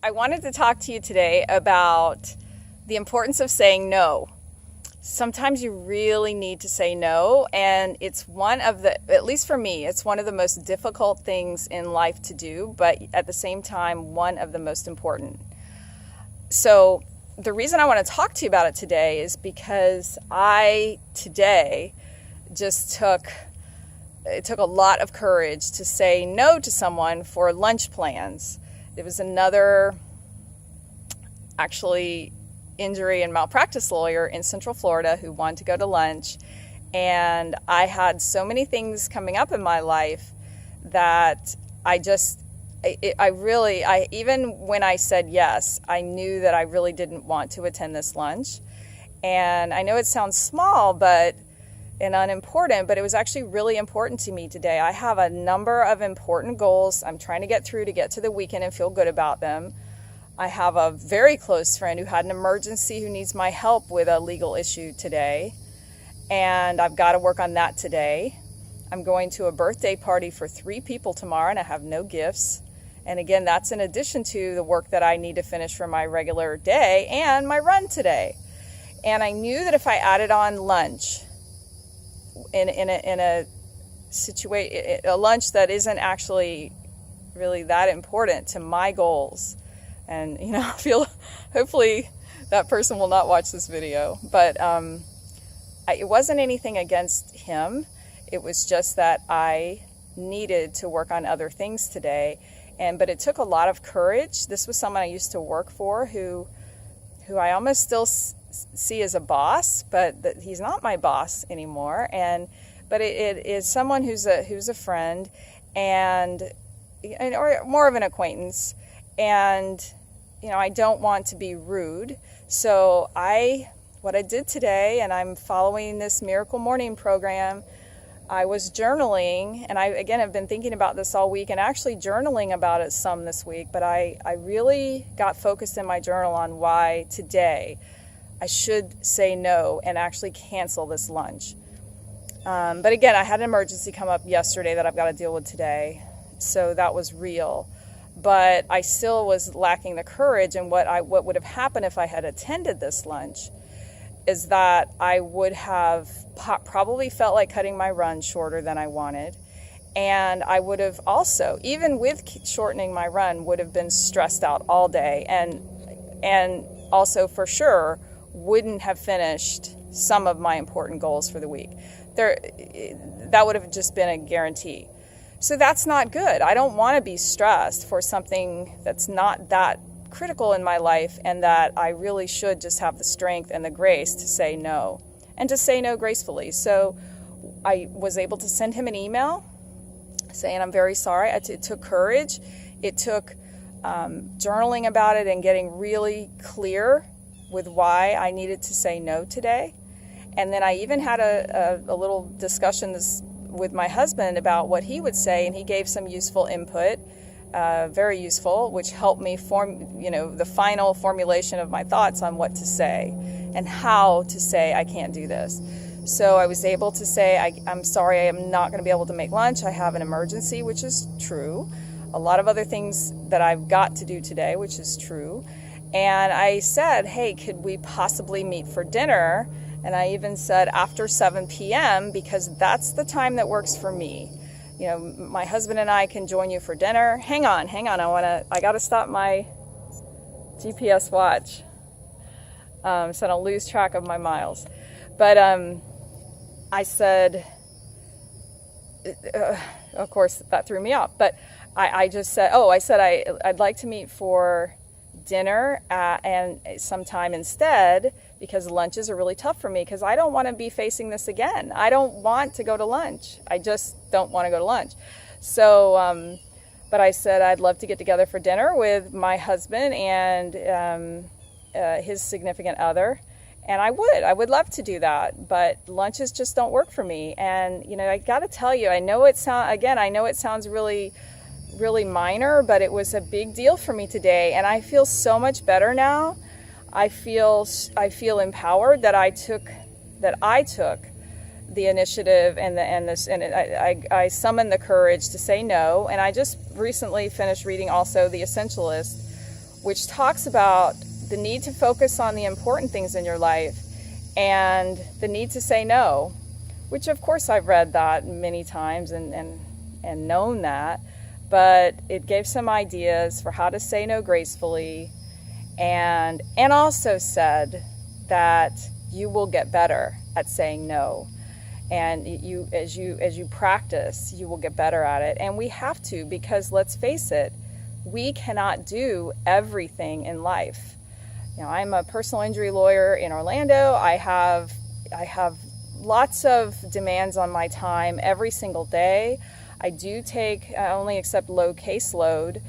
I wanted to talk to you today about the importance of saying no. Sometimes you really need to say no, and it's one of the, at least for me, it's one of the most difficult things in life to do, but at the same time, one of the most important. So the reason I want to talk to you about it today is because today it took a lot of courage to say no to someone for lunch plans. There was another injury and malpractice lawyer in Central Florida who wanted to go to lunch, and I had so many things coming up in my life that even when I said yes, I knew that I really didn't want to attend this lunch. And I know it sounds small and unimportant, but it was actually really important to me today. I have a number of important goals I'm trying to get through to get to the weekend and feel good about them. I have a very close friend who had an emergency who needs my help with a legal issue today, and I've got to work on that today. I'm going to a birthday party for 3 people tomorrow, and I have no gifts. And again, that's in addition to the work that I need to finish for my regular day and my run today. And I knew that if I added on lunch in a lunch that isn't actually really that important to my goals, and I feel hopefully that person will not watch this video, but it wasn't anything against him. It was just that I needed to work on other things today, but it took a lot of courage. This was someone I used to work for who I almost still see as a boss, but he's not my boss anymore. But it is someone who's a friend or more of an acquaintance, and I don't want to be rude. So what I did today, and I'm following this Miracle Morning program, I was journaling, and I again have been thinking about this all week and actually journaling about it some this week, but I really got focused in my journal on why today I should say no and actually cancel this lunch. But again, I had an emergency come up yesterday that I've got to deal with today, so that was real. But I still was lacking the courage, and what would have happened if I had attended this lunch is that I would have probably felt like cutting my run shorter than I wanted, and I would have also, even with shortening my run, would have been stressed out all day, and also for sure wouldn't have finished some of my important goals for the week. That would have just been a guarantee. So that's not good. I don't want to be stressed for something that's not that critical in my life, and that I really should just have the strength and the grace to say no, and to say no gracefully. So I was able to send him an email saying I'm very sorry. It took courage. It took journaling about it and getting really clear with why I needed to say no today. And then I even had a little discussion with my husband about what he would say, and he gave some useful input, very useful, which helped me form, the final formulation of my thoughts on what to say and how to say I can't do this. So I was able to say, I'm sorry, I am not going to be able to make lunch. I have an emergency, which is true. A lot of other things that I've got to do today, which is true. And I said, hey, could we possibly meet for dinner? And I even said after 7 p.m. because that's the time that works for me. My husband and I can join you for dinner. Hang on. I got to stop my GPS watch so I don't lose track of my miles. But I said, of course, that threw me off. But I just said, I'd like to meet for dinner and sometime instead, because lunches are really tough for me, because I don't want to be facing this again. I don't want to go to lunch. I just don't want to go to lunch. So, but I said I'd love to get together for dinner with my husband and his significant other. And I would love to do that, but lunches just don't work for me. And, I got to tell you, I know it sounds really, really minor, but it was a big deal for me today. And I feel so much better now. I feel empowered that I took the initiative and I summoned the courage to say no. And I just recently finished reading also The Essentialist, which talks about the need to focus on the important things in your life and the need to say no, which of course I've read that many times and known that, but it gave some ideas for how to say no gracefully, and also said that you will get better at saying no. And as you practice, you will get better at it. And we have to, because let's face it, we cannot do everything in life. You know, I'm a personal injury lawyer in Orlando. I have lots of demands on my time every single day. I only accept low caseload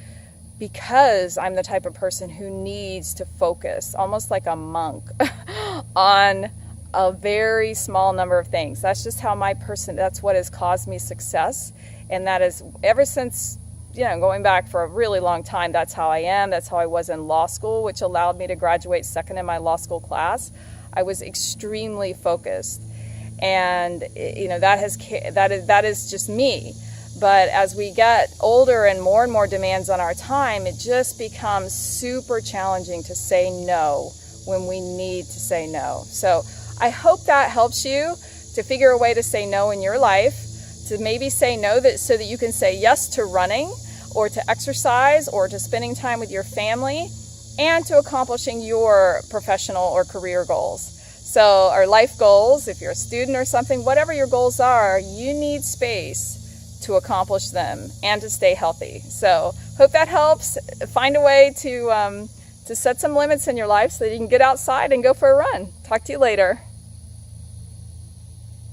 because I'm the type of person who needs to focus, almost like a monk, on a very small number of things. That's just how that's what has caused me success. And that is ever since, going back for a really long time, that's how I am. That's how I was in law school, which allowed me to graduate second in my law school class. I was extremely focused. And, that is just me. But as we get older and more demands on our time, it just becomes super challenging to say no when we need to say no. So I hope that helps you to figure a way to say no in your life, to maybe say no so that you can say yes to running or to exercise or to spending time with your family and to accomplishing your professional or career goals. So, or life goals, if you're a student or something, whatever your goals are, you need space to accomplish them and to stay healthy. So hope that helps. Find a way to set some limits in your life so that you can get outside and go for a run. Talk to you later.